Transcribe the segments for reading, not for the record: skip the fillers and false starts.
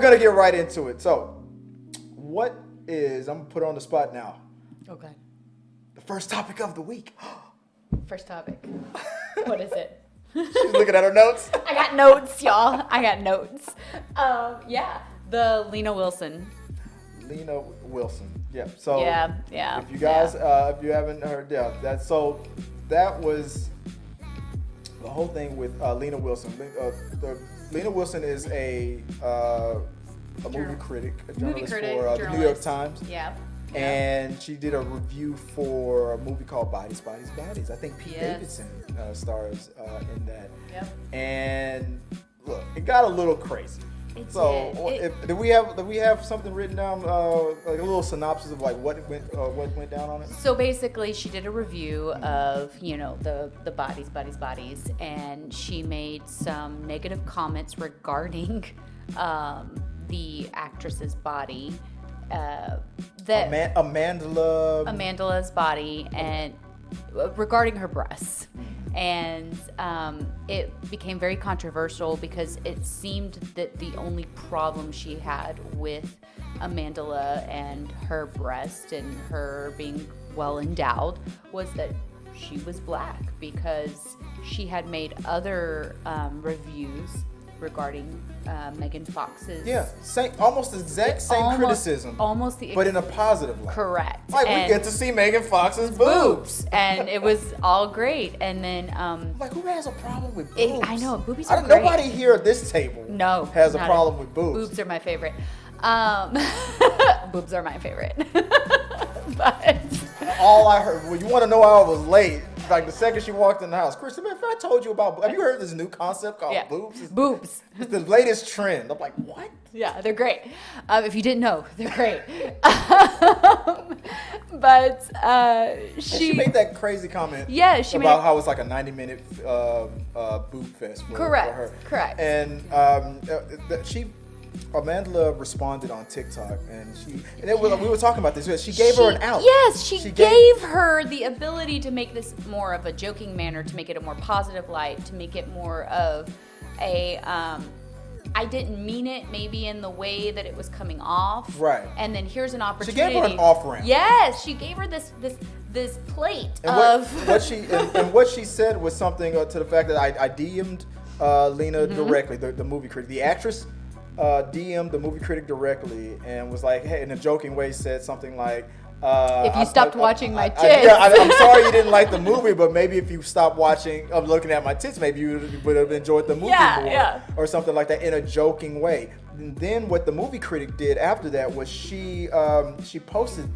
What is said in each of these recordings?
gonna get right into it. So, what is? I'm gonna put her on the spot now. Okay. The first topic of the week. First topic. What is it? She's looking at her notes. I got notes, y'all. I got notes. Yeah, the Lena Wilson. Lena Wilson. Yeah. So Yeah. If you guys, if you haven't heard, that was the whole thing with Lena Wilson. Lena Wilson is a movie critic, a journalist for the New York Times. Yeah. And she did a review for a movie called Bodies, Bodies, Bodies. I think Pete Davidson stars in that. Yep. And look, it got a little crazy. Do we have something written down, like a little synopsis of like what went down on it? So basically, she did a review of the bodies, and she made some negative comments regarding the actress's body. Amandla's body, and regarding her breasts. And it became very controversial because it seemed that the only problem she had with Amandla and her breast and her being well endowed was that she was black, because she had made other reviews regarding Megan Fox's. Yeah, almost the exact same criticism. But in a positive light. Correct. Like, we get to see Megan Fox's boobs. And it was all great. And then... like, who has a problem with boobs? I know, boobies are great. Nobody here at this table has a problem with boobs. Boobs are my favorite. Boobs are my favorite. But... all I heard, well, you want to know how I was late? Like the second she walked in the house, Kristen, if I told you about, have you heard this new concept called boobs? Boobs. It's the latest trend. I'm like, what? Yeah, they're great. If you didn't know, they're great. But she made that crazy comment. Yeah, about how it's like a 90-minute boob fest for her. Correct. And Amandla responded on TikTok, and we were talking about this. She gave her an out. Yes, she gave her the ability to make this more of a joking manner, to make it a more positive light, to make it more of a I didn't mean it maybe in the way that it was coming off. Right. And then here's an opportunity. She gave her an off-ramp. Yes, she gave her this plate and what she said was something to the fact that I DM'd Lena directly, the movie critic, the actress. DM'd the movie critic directly and was like, hey, in a joking way, said something like, if you stopped watching my tits. I'm sorry you didn't like the movie, but maybe if you stopped looking at my tits, maybe you would have enjoyed the movie more, or something like that, in a joking way. And then what the movie critic did after that was she posted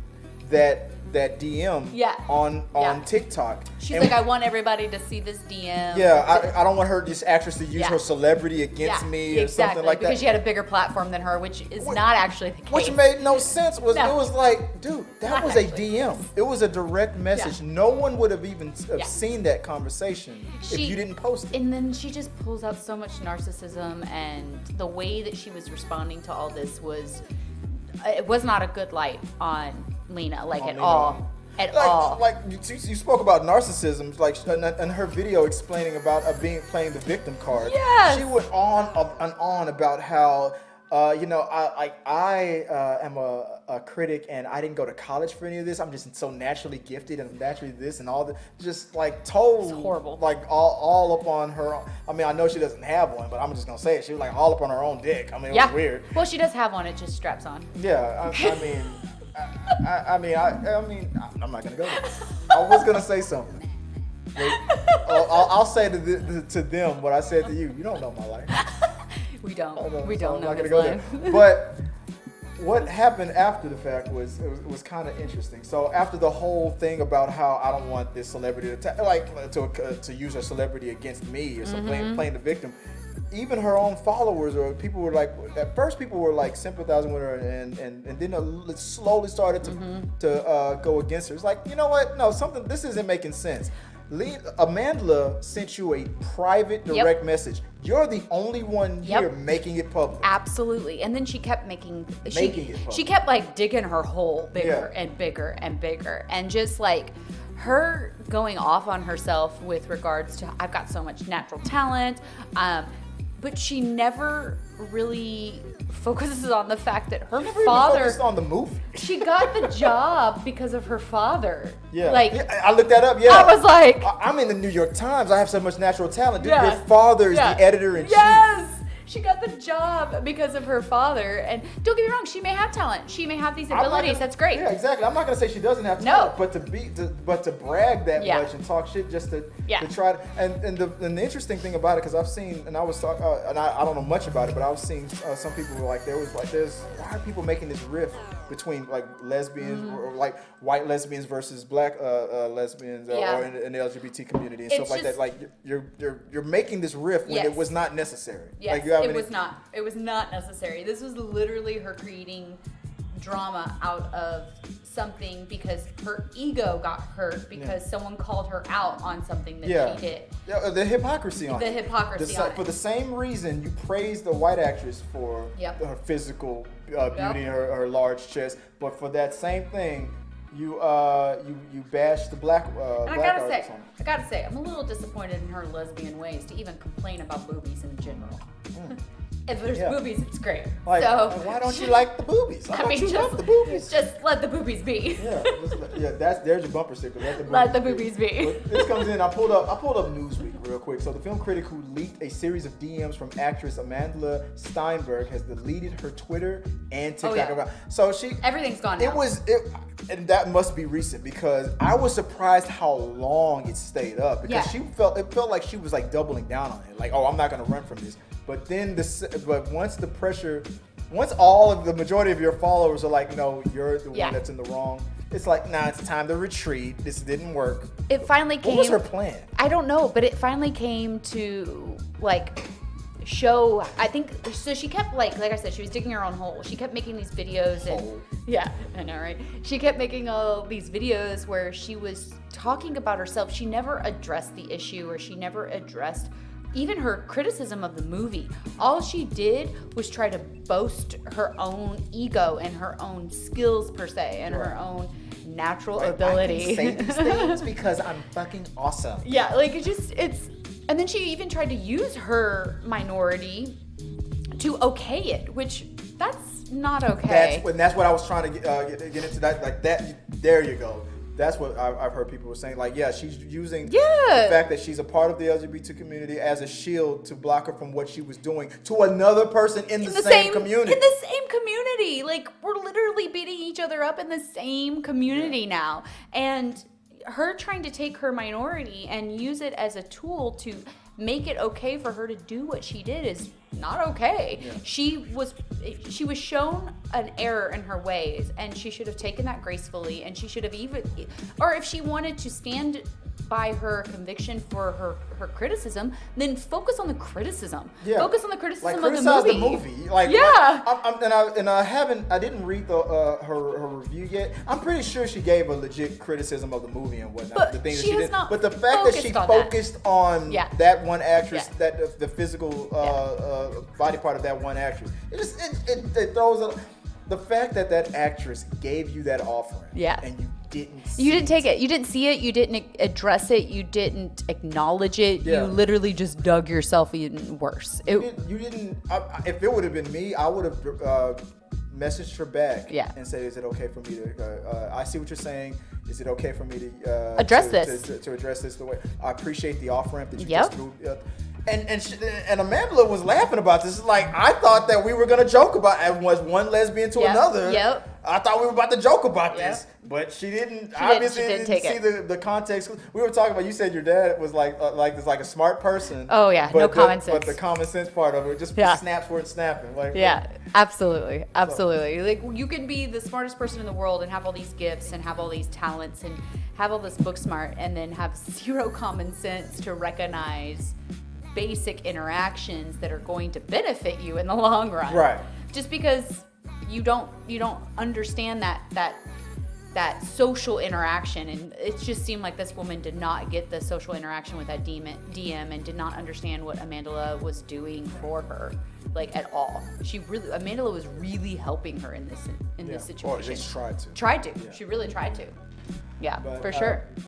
that DM on TikTok. She's like, I want everybody to see this DM. Yeah, I don't want this actress to use her celebrity against me or something like that. Because she had a bigger platform than her, which is not actually the case. Which made no sense. It was like, dude, that was a DM. It was a direct message. No one would have even seen that conversation if you didn't post it. And then she just pulls out so much narcissism, and the way that she was responding to all this was not a good light on Lena, at all. Like you spoke about narcissism, like in her video explaining about playing the victim card. Yes. She went on about how I am a critic and I didn't go to college for any of this. I'm just so naturally gifted and naturally this and all that. Just like told, it's horrible. Like all up on her. I mean, I know she doesn't have one, but I'm just gonna say it. She was like all up on her own dick. I mean, it was weird. Well, she does have one. It just straps on. Yeah, I mean, I'm not gonna go there. I was gonna say something. I'll say to them what I said to you. You don't know my life. We don't know his life. But what happened after the fact was kind of interesting. So after the whole thing about how I don't want this celebrity to use her celebrity against me or something, playing the victim. Even her own followers or people were like, at first people were like sympathizing with her, and then it slowly started to go against her. It's like, you know what? No, this isn't making sense. Amandla sent you a private direct message. You're the only one here making it public. Absolutely. And then she kept making it public. She kept like digging her hole bigger and bigger and bigger, and just like her going off on herself with regards to, I've got so much natural talent, but she never really focuses on the fact that her Never father even focused on the movie. She got the job because of her father. Yeah. Like, yeah, I looked that up. Yeah. I was like, I'm in the New York Times. I have so much natural talent. Dude, Yeah. your father is Yeah. the editor-in-chief. Yes. She got the job because of her father. And don't get me wrong, she may have talent. She may have these abilities. That's great. Yeah, exactly. I'm not gonna say she doesn't have talent, but to brag that much and talk shit just to try to, and the interesting thing about it, because I've seen, and I was talking, and I don't know much about it, but I was seeing some people were like, why are people making this rift between like lesbians or like white lesbians versus black lesbians or in the LGBT community and stuff like that. Like you're making this rift when it was not necessary. Yes, like, it was not. It was not necessary. This was literally her creating drama out of something because her ego got hurt because someone called her out on something that she did. Yeah, the hypocrisy on it. The hypocrisy on it. For the same reason you praised the white actress for her physical beauty, her large chest, but for that same thing, you bashed the black artist on it. I gotta say, I'm a little disappointed in her lesbian ways to even complain about boobies in general. If there's boobies, it's great. Like, so why don't you like the boobies? I mean, love the boobies? Just let the boobies be. There's your bumper sticker. Let the boobies be. This comes in. I pulled up Newsweek real quick. So the film critic who leaked a series of DMs from actress Amandla Stenberg has deleted her Twitter and TikTok. So everything's gone now. And that must be recent because I was surprised how long it stayed up because it felt like she was like doubling down on it. Like, oh, I'm not gonna run from this. But then once all of the majority of your followers are like, no, you're the one that's in the wrong. It's like, nah, it's time to retreat. This didn't work. It finally came. What was her plan? I don't know, but it finally came to like show. I think so. She kept like I said, she was digging her own hole. She kept making these videos and I know, right? She kept making all these videos where she was talking about herself. She never addressed the issue, or she never addressed even her criticism of the movie. All she did was try to boast her own ego and her own skills per se and her own natural ability. I can say these things because I'm fucking awesome. Yeah, like and then she even tried to use her minority to okay it, which that's not okay. That's what I was trying to get into. That like that. There you go. That's what I've heard people were saying. Like, she's using the fact that she's a part of the LGBT community as a shield to block her from what she was doing to another person in the same community. In the same community. Like, we're literally beating each other up in the same community now. And her trying to take her minority and use it as a tool to make it okay for her to do what she did is not okay. Yeah. She was shown an error in her ways, and she should have taken that gracefully, and she should have or if she wanted to stand by her conviction for her criticism, then focus on the criticism. Yeah. Focus on the criticism of the movie. I didn't read her review yet. I'm pretty sure she gave a legit criticism of the movie and whatnot. But the things she that she did. Not but the fact that she focused on that one actress, that the physical body part of that one actress, it throws the fact that actress gave you that offering, and you didn't take it. You didn't see it. You didn't address it. You didn't acknowledge it. Yeah. You literally just dug yourself even worse. You didn't. If it would have been me, I would have messaged her back and said, "Is it okay for me to? I see what you're saying. Is it okay for me to address this? To address this the way I appreciate the off ramp that you just threw." And Amandla was laughing about this. It's like, I thought that we were gonna joke about it was one lesbian to another. I thought we were about to joke about this, but she didn't. Obviously, didn't see the context. We were talking about. You said your dad was like a smart person. Oh yeah, no common sense. But the common sense part of it just snaps where it's snapping. Absolutely. Like, you can be the smartest person in the world and have all these gifts and have all these talents and have all this book smart, and then have zero common sense to recognize basic interactions that are going to benefit you in the long run. Right. Just because you don't understand that social interaction, and it just seemed like this woman did not get the social interaction with that DM and did not understand what Amandla was doing for her, like, at all. Amandla was really helping her in this situation. Or at least tried to. She really tried to. Yeah, but, for sure.